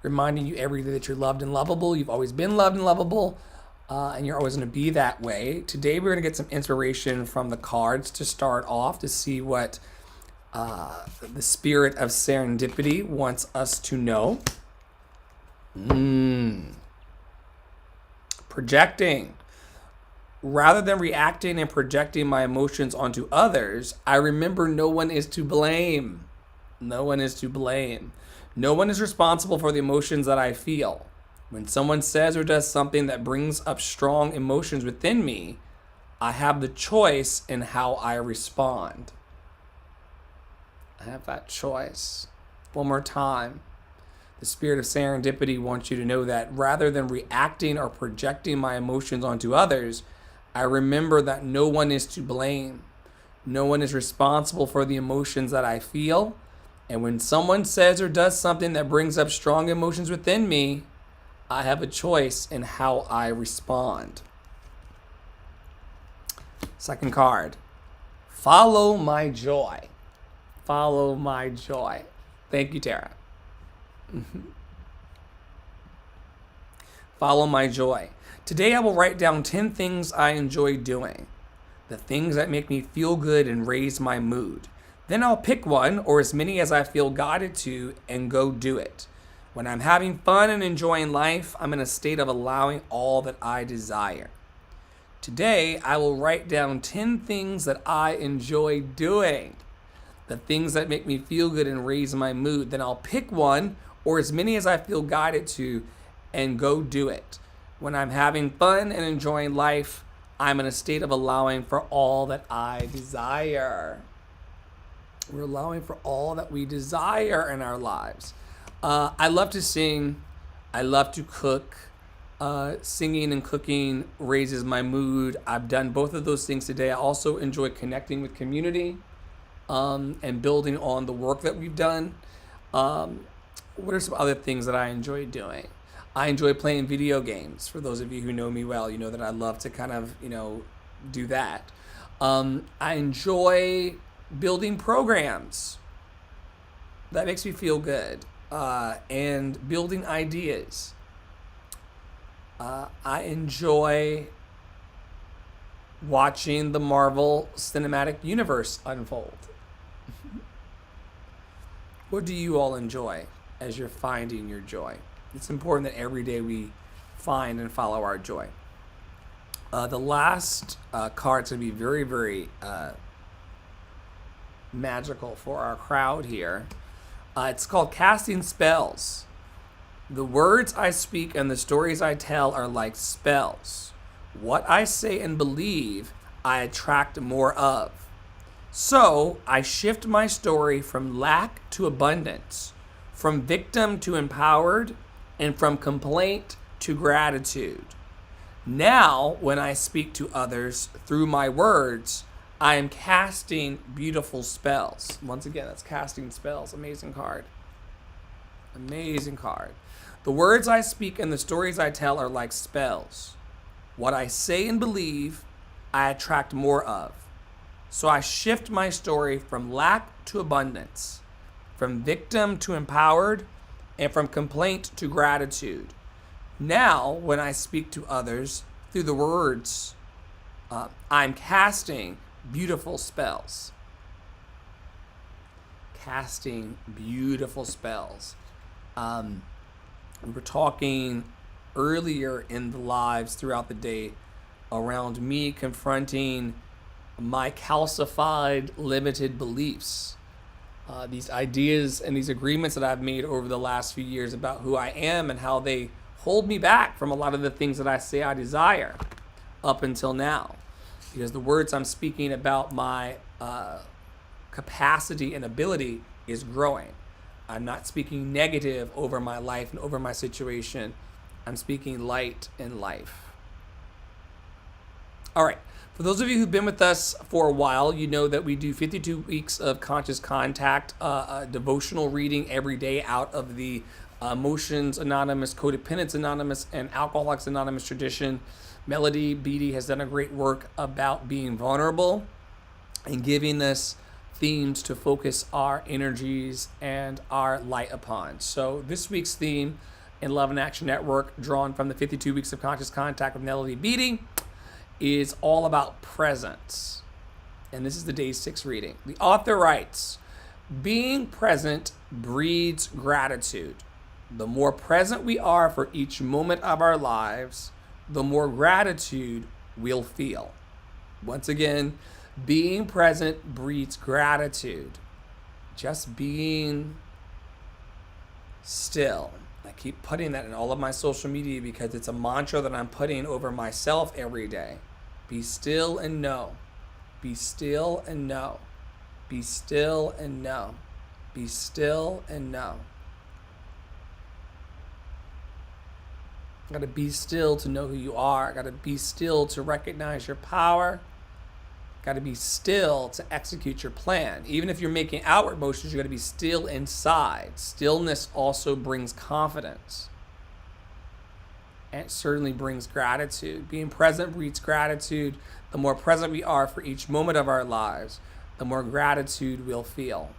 reminding you every day that you're loved and lovable. You've always been loved and lovable, and you're always going to be that way. Today, we're going to get some inspiration from the cards to start off to see what the spirit of serendipity wants us to know. Projecting. Rather than reacting and projecting my emotions onto others, I remember no one is to blame. No one is to blame. No one is responsible for the emotions that I feel. When someone says or does something that brings up strong emotions within me, I have the choice in how I respond. I have that choice. One more time. The spirit of serendipity wants you to know that rather than reacting or projecting my emotions onto others, I remember that no one is to blame. No one is responsible for the emotions that I feel. And when someone says or does something that brings up strong emotions within me, I have a choice in how I respond. Second card. Follow my joy. Follow my joy. Thank you, Tara. Follow my joy. Today I will write down 10 things I enjoy doing. The things that make me feel good and raise my mood. Then I'll pick one or as many as I feel guided to and go do it. When I'm having fun and enjoying life, I'm in a state of allowing all that I desire. Today I will write down 10 things that I enjoy doing. The things that make me feel good and raise my mood. Then I'll pick one or as many as I feel guided to and go do it. When I'm having fun and enjoying life, I'm in a state of allowing for all that I desire. We're allowing for all that we desire in our lives. I love to sing. I love to cook. Singing and cooking raises my mood. I've done both of those things today. I also enjoy connecting with community and building on the work that we've done. What are some other things that I enjoy doing? I enjoy playing video games. For those of you who know me well, you know that I love to kind of, do that. I enjoy building programs. That makes me feel good. And building ideas. I enjoy watching the Marvel Cinematic Universe unfold. What do you all enjoy as you're finding your joy? It's important that every day we find and follow our joy. The last card's going to be very, very magical for our crowd here. It's called Casting Spells. The words I speak and the stories I tell are like spells. What I say and believe, I attract more of. So I shift my story from lack to abundance, from victim to empowered, and from complaint to gratitude. Now, when I speak to others through my words, I am casting beautiful spells. Once again, that's casting spells. Amazing card. Amazing card. The words I speak and the stories I tell are like spells. What I say and believe, I attract more of. So I shift my story from lack to abundance, from victim to empowered, and from complaint to gratitude. Now, when I speak to others through the words, I'm casting beautiful spells. Casting beautiful spells. We were talking earlier in the lives throughout the day around me confronting my calcified, limited beliefs. These ideas and these agreements that I've made over the last few years about who I am and how they hold me back from a lot of the things that I say I desire up until now. Because the words I'm speaking about my capacity and ability is growing. I'm not speaking negative over my life and over my situation. I'm speaking light in life. All right. For those of you who've been with us for a while, you know that we do 52 weeks of Conscious Contact, devotional reading every day out of the Emotions Anonymous, Codependence Anonymous, and Alcoholics Anonymous tradition. Melody Beattie has done a great work about being vulnerable and giving us themes to focus our energies and our light upon. So this week's theme in Love and Action Network, drawn from the 52 Weeks of Conscious Contact with Melody Beatty, is all about presence. And this is the day 6 reading. The author writes, being present breeds gratitude. The more present we are for each moment of our lives, the more gratitude we'll feel. Once again, being present breeds gratitude. Just being still. I keep putting that in all of my social media because it's a mantra that I'm putting over myself every day. Be still and know. Be still and know. Be still and know. Be still and know. Got to be still to know who you are. Got to be still to recognize your power. Got to be still to execute your plan. Even if you're making outward motions, you got to be still inside. Stillness also brings confidence. And it certainly brings gratitude. Being present breeds gratitude. The more present we are for each moment of our lives, the more gratitude we'll feel.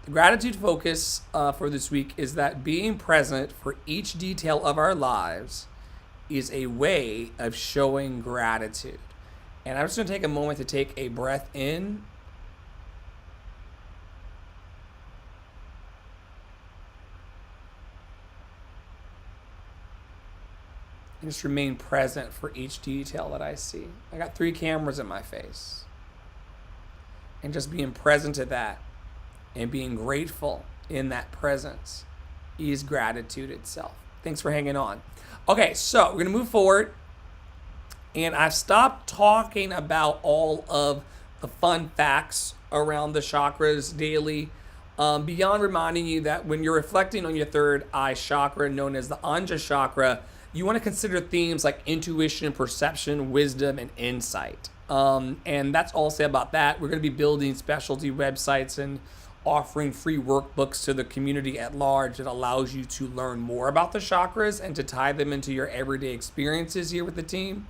The gratitude focus for this week is that being present for each detail of our lives is a way of showing gratitude. And I'm just going to take a moment to take a breath in. And just remain present for each detail that I see. I got 3 cameras in my face. And just being present to that and being grateful in that presence is gratitude itself. Thanks for hanging on. Okay, so we're going to move forward. And I've stopped talking about all of the fun facts around the chakras daily, beyond reminding you that when you're reflecting on your third eye chakra, known as the Anja chakra, you want to consider themes like intuition, perception, wisdom, and insight. And that's all I'll say about that. We're going to be building specialty websites and offering free workbooks to the community at large that allows you to learn more about the chakras and to tie them into your everyday experiences here with the team.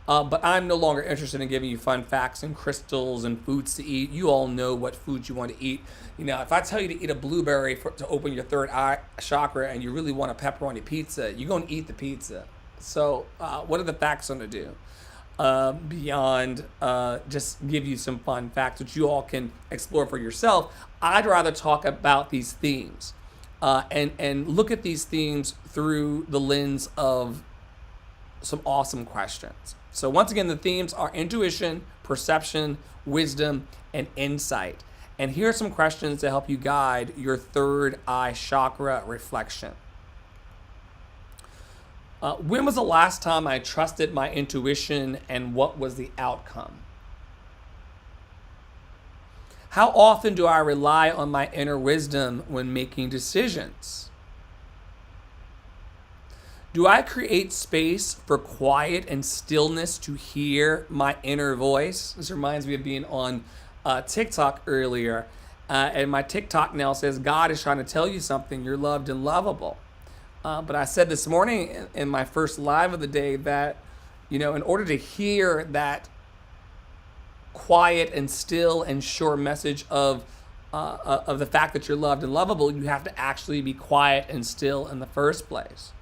But I'm no longer interested in giving you fun facts and crystals and foods to eat. You all know what foods you want to eat. You know, if I tell you to eat a blueberry to open your third eye chakra and you really want a pepperoni pizza, you're going to eat the pizza. So what are the facts going to do? Beyond just give you some fun facts which you all can explore for yourself, I'd rather talk about these themes and look at these themes through the lens of some awesome questions. So once again, the themes are intuition, perception, wisdom, and insight. And here are some questions to help you guide your third eye chakra reflection. When was the last time I trusted my intuition and what was the outcome? How often do I rely on my inner wisdom when making decisions? Do I create space for quiet and stillness to hear my inner voice? This reminds me of being on TikTok earlier. And my TikTok now says, God is trying to tell you something. You're loved and lovable. But I said this morning in my first live of the day that, you know, in order to hear that quiet and still and sure message of the fact that you're loved and lovable, you have to actually be quiet and still in the first place.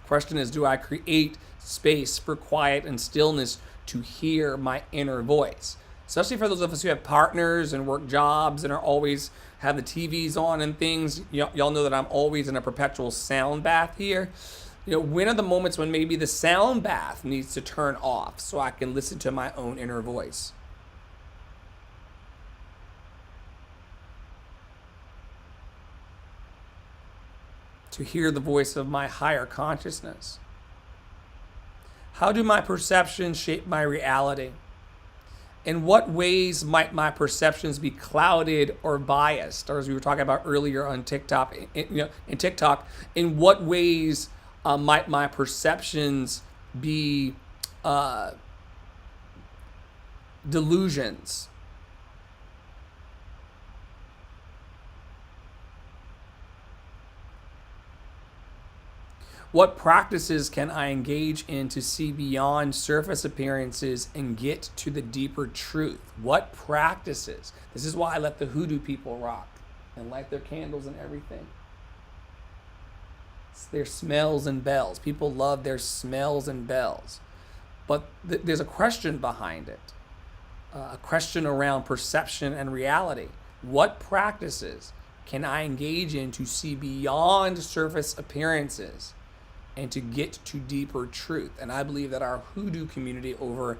Question is, do I create space for quiet and stillness to hear my inner voice? Especially for those of us who have partners and work jobs and are always have the TVs on and things. Y'all know that I'm always in a perpetual sound bath here. You know, when are the moments when maybe the sound bath needs to turn off so I can listen to my own inner voice? To hear the voice of my higher consciousness. How do my perceptions shape my reality? In what ways might my perceptions be clouded or biased? Or as we were talking about earlier on TikTok, in what ways might my perceptions be delusions? What practices can I engage in to see beyond surface appearances and get to the deeper truth? What practices? This is why I let the hoodoo people rock and light their candles and everything. It's their smells and bells. People love their smells and bells. But there's a question behind it, a question around perception and reality. What practices can I engage in to see beyond surface appearances and to get to deeper truth? And I believe that our hoodoo community over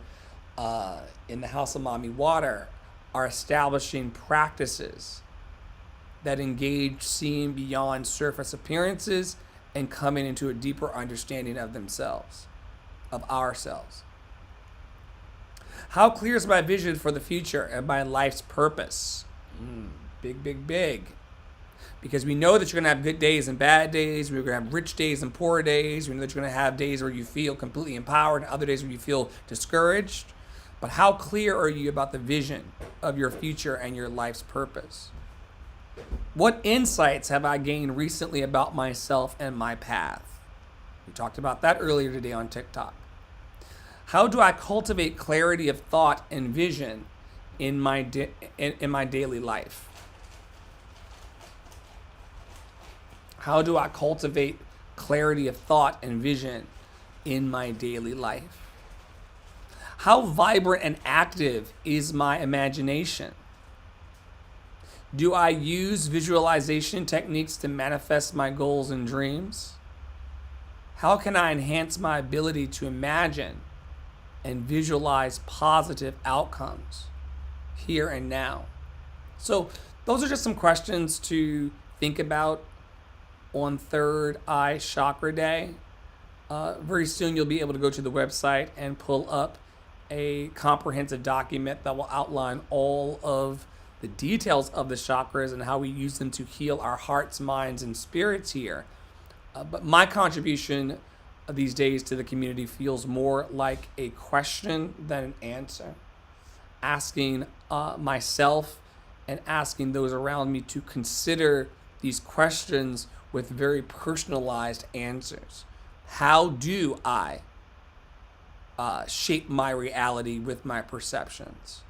in the House of Mommy Water are establishing practices that engage seeing beyond surface appearances and coming into a deeper understanding of themselves, of ourselves. How clear is my vision for the future and my life's purpose? Big, big, big. Because we know that you're going to have good days and bad days. We're going to have rich days and poor days. We know that you're going to have days where you feel completely empowered and other days where you feel discouraged. But how clear are you about the vision of your future and your life's purpose? What insights have I gained recently about myself and my path? We talked about that earlier today on TikTok. How do I cultivate clarity of thought and vision in my daily life? How do I cultivate clarity of thought and vision in my daily life? How vibrant and active is my imagination? Do I use visualization techniques to manifest my goals and dreams? How can I enhance my ability to imagine and visualize positive outcomes here and now? So those are just some questions to think about on Third Eye Chakra Day. Very soon you'll be able to go to the website and pull up a comprehensive document that will outline all of the details of the chakras and how we use them to heal our hearts, minds, and spirits here. But my contribution these days to the community feels more like a question than an answer. Asking myself and asking those around me to consider these questions with very personalized answers. How do I shape my reality with my perceptions?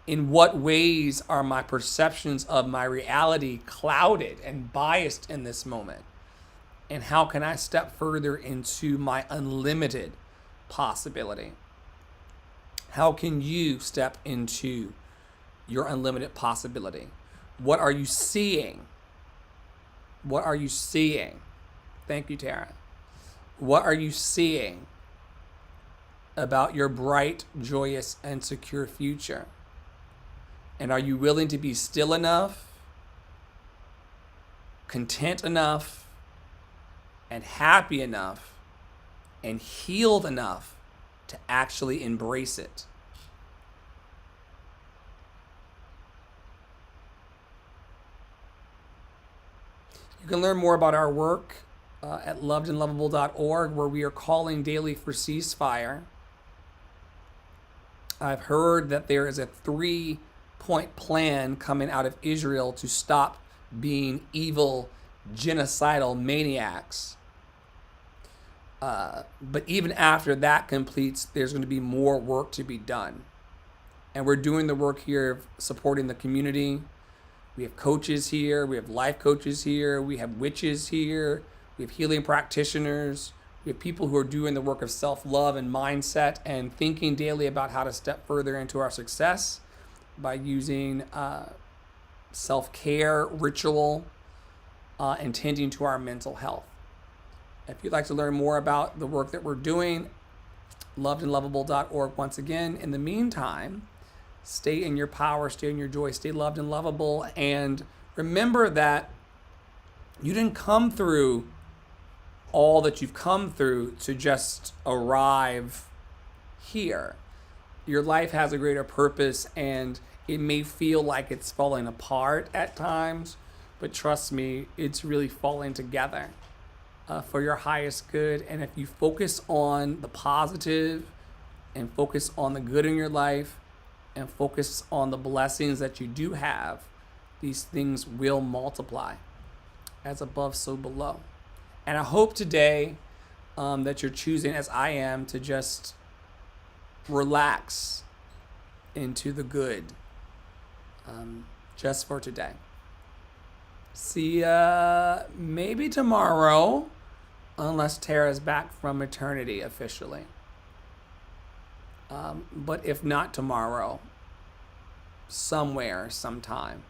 In what ways are my perceptions of my reality clouded and biased in this moment? And how can I step further into my unlimited possibility? How can you step into your unlimited possibility? What are you seeing? What are you seeing? Thank you, Tara. What are you seeing about your bright, joyous, and secure future? And are you willing to be still enough, content enough, and happy enough, and healed enough to actually embrace it? You can learn more about our work at lovedandlovable.org, where we are calling daily for ceasefire. I've heard that there is a 3-point plan coming out of Israel to stop being evil, genocidal maniacs. But even after that completes, there's going to be more work to be done. And we're doing the work here of supporting the community. We have coaches here. We have life coaches here. We have witches here. We have healing practitioners. We have people who are doing the work of self-love and mindset and thinking daily about how to step further into our success by using self-care, ritual, and tending to our mental health. If you'd like to learn more about the work that we're doing, lovedandlovable.org once again. In the meantime, stay in your power, stay in your joy, stay loved and lovable, and remember that you didn't come through all that you've come through to just arrive here. Your life has a greater purpose, and it may feel like it's falling apart at times, but trust me, it's really falling together for your highest good. And if you focus on the positive and focus on the good in your life and focus on the blessings that you do have, these things will multiply. As above, so below. And I hope today that you're choosing, as I am, to just relax into the good just for today. See ya maybe tomorrow, unless Tara's back from maternity officially. But if not tomorrow, somewhere, sometime.